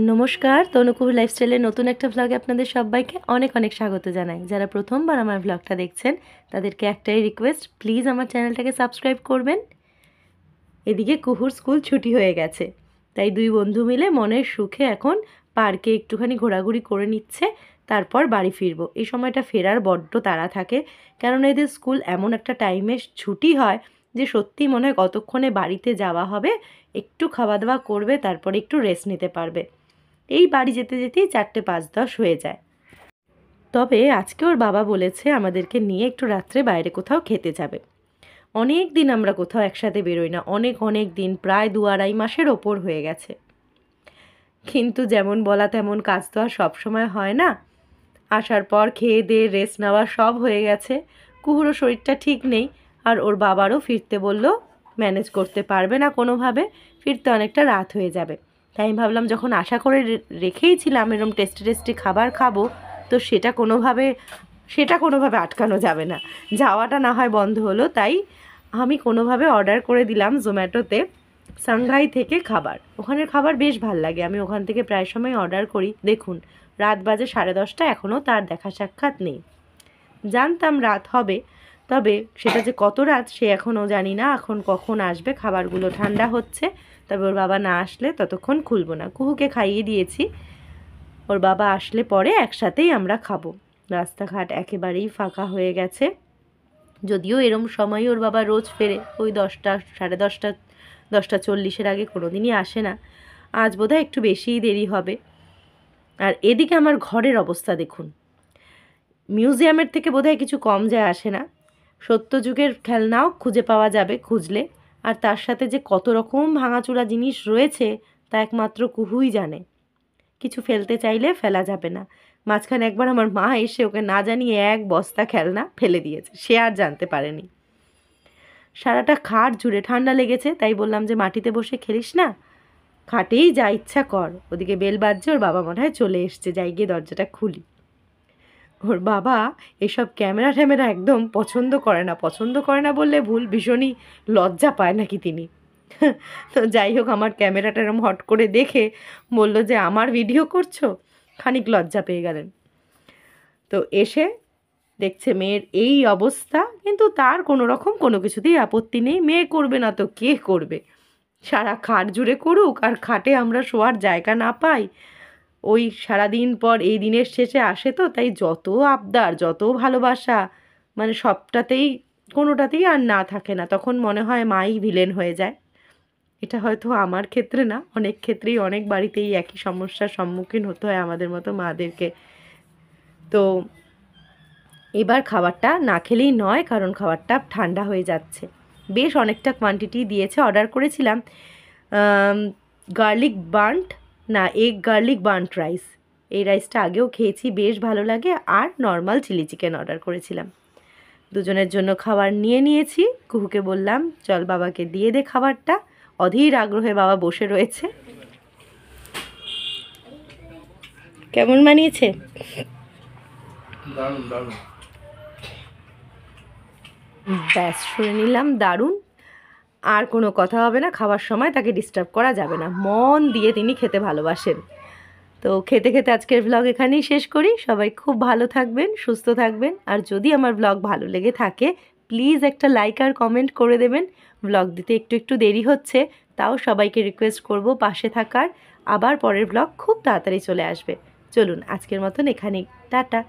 নমস্কার, তনুকুর লাইফস্টাইলের নতুন একটা ভ্লগে আপনাদের সবাইকে অনেক অনেক স্বাগত জানাই। যারা প্রথমবার আমার ভ্লগটা দেখছেন তাদেরকে একটাই রিকোয়েস্ট, প্লিজ আমার চ্যানেলটাকে সাবস্ক্রাইব করবেন। এদিকে কুহুর স্কুল ছুটি হয়ে গেছে, তাই দুই বন্ধু মিলে মনের সুখে এখন পার্কে একটুখানি ঘোরাঘুরি করে নিচ্ছে, তারপর বাড়ি ফিরবো। এই সময়টা ফেরার বড্ড তাড়া থাকে, কারণ এদের স্কুল এমন একটা টাইমে ছুটি হয় যে সত্যি মনে হয় কতক্ষণে বাড়িতে যাওয়া হবে, একটু খাওয়া দাওয়া করবে, তারপরে একটু রেস্ট নিতে পারবে। এই বাড়ি যেতে যেতেই 4:05-10 হয়ে যায়। তবে আজকে ওর বাবা বলেছে আমাদেরকে নিয়ে একটু রাত্রে বাইরে কোথাও খেতে যাবে। অনেক দিন আমরা কোথাও একসাথে বেরোই না, অনেক দিন, প্রায় 2-2.5 মাসের ওপর হয়ে গেছে। কিন্তু যেমন বলা তেমন কাজ তো আর সবসময় হয় না। আসার পর খেয়ে দিয়ে রেস্ট নেওয়া সব হয়ে গেছে। কুহুরও শরীরটা ঠিক নেই, আর ওর বাবারও ফিরতে বলল ম্যানেজ করতে পারবে না কোনোভাবে, ফিরতে অনেকটা রাত হয়ে যাবে। তাই আমি ভাবলাম যখন আশা করে রেখেই ছিলাম এরকম টেস্টি খাবার খাবো, তো সেটা কোনোভাবে আটকানো যাবে না। যাওয়াটা না হয় বন্ধ হলো, তাই আমি কোনোভাবে অর্ডার করে দিলাম জোম্যাটোতে সাংঘাই থেকে খাবার। ওখানের খাবার বেশ ভাল লাগে, আমি ওখান থেকে প্রায় সময় অর্ডার করি। দেখুন, রাত বাজে 10:30, এখনও তার দেখা সাক্ষাৎ নেই। জানতাম রাত হবে, তবে সেটা যে কত রাত সে এখনও জানি না। এখন কখন আসবে, খাবারগুলো ঠান্ডা হচ্ছে, তবে ওর বাবা না আসলে ততক্ষণ খুলবো না। কুহুকে খাইয়ে দিয়েছি, ওর বাবা আসলে পরে একসাথেই আমরা খাবো। রাস্তাঘাট একেবারেই ফাঁকা হয়ে গেছে, যদিও এরম সময় ওর বাবা রোজ ফেরে, ওই 10টা, 10:30, 10:40 আগে কোনো দিনই আসে না। আজ বোধহয় একটু বেশিই দেরি হবে। আর এদিকে আমার ঘরের অবস্থা দেখুন, মিউজিয়ামের থেকে বোধহয় কিছু কম যায় আসে না। সত্যযুগের খেলনাও খুঁজে পাওয়া যাবে খুঁজলে, আর তার সাথে যে কত রকম ভাঙাচোরা জিনিস রয়েছে তা একমাত্র কুহুই জানে। কিছু ফেলতে চাইলে ফেলা যাবে না। মাঝখানে একবার আমার মা এসে ওকে না জানিয়ে 1 বস্তা খেলনা ফেলে দিয়েছে, সে আর জানতে পারেনি। সারাটা খাট জুড়ে ঠান্ডা লেগেছে, তাই বললাম যে মাটিতে বসে খেলিস না, খাটেই যা ইচ্ছা কর। ওদিকে বেল বাজছে, ওর বাবা মনে হয় চলে এসছে, যাই গিয়ে দরজাটা খুলি। ওর বাবা এসব ক্যামেরা ট্যামেরা একদম পছন্দ করে না বললে ভুল, ভীষণই লজ্জা পায় নাকি তিনি। তো যাই হোক, আমার ক্যামেরাটা এরম হট করে দেখে বলল যে আমার ভিডিও করছো, খানিক লজ্জা পেয়ে গেলেন। তো এসে দেখছে মেয়ের এই অবস্থা, কিন্তু তার কোনো রকম কোনো কিছুতেই আপত্তি নেই। মেয়ে করবে না তো কে করবে? সারা খাট জুড়ে করুক, আর খাটে আমরা শোয়ার জায়গা না পাই। ওই সারাদিন পর এই দিনের শেষে আসে, তো তাই যত আবদার, যত ভালোবাসা, মানে সবটাতেই কোনোটাতেই আর না থাকে না, তখন মনে হয় মাই ভিলেন হয়ে যায়। এটা হয়তো আমার ক্ষেত্রে না, অনেক ক্ষেত্রেই অনেক বাড়িতেই একই সমস্যার সম্মুখীন হতে হয় আমাদের মতো মাদেরকে। তো এবার খাবারটা না খেলেই নয়, কারণ খাবারটা ঠান্ডা হয়ে যাচ্ছে। বেশ অনেকটা কোয়ান্টিটি দিয়েছে। অর্ডার করেছিলাম গার্লিক বার্ন্ট, না এগ গার্লিক বার্ন্ট রাইস। এই রাইসটা আগেও খেয়েছি, বেশ ভালো লাগে। আর নর্মাল চিলি চিকেন অর্ডার করেছিলাম। দুজনের জন্য খাবার নিয়ে নিয়েছি। কুহুকে বললাম চল বাবাকে দিয়ে দে খাবারটা। অধীর আগ্রহে বাবা বসে রয়েছে। কেমন বানিয়েছে? ব্যাস, শুনে নিলাম দারুণ। আর কোনো কথা হবে না, খাবার সময় তাকে ডিস্টার্ব করা যাবে না, মন দিয়ে তিনি খেতে ভালোবাসেন। তো খেতে খেতে আজকের ব্লগ এখানেই শেষ করি। সবাই খুব ভালো থাকবেন, সুস্থ থাকবেন, আর যদি আমার ব্লগ ভালো লেগে থাকে প্লিজ একটা লাইক আর কমেন্ট করে দেবেন। ব্লগ দিতে একটু দেরি হচ্ছে, তাও সবাইকে রিকোয়েস্ট করব পাশে থাকার। আবার পরের ব্লগ খুব তাড়াতাড়ি চলে আসবে। চলুন আজকের মতন এখানেই, টাটা।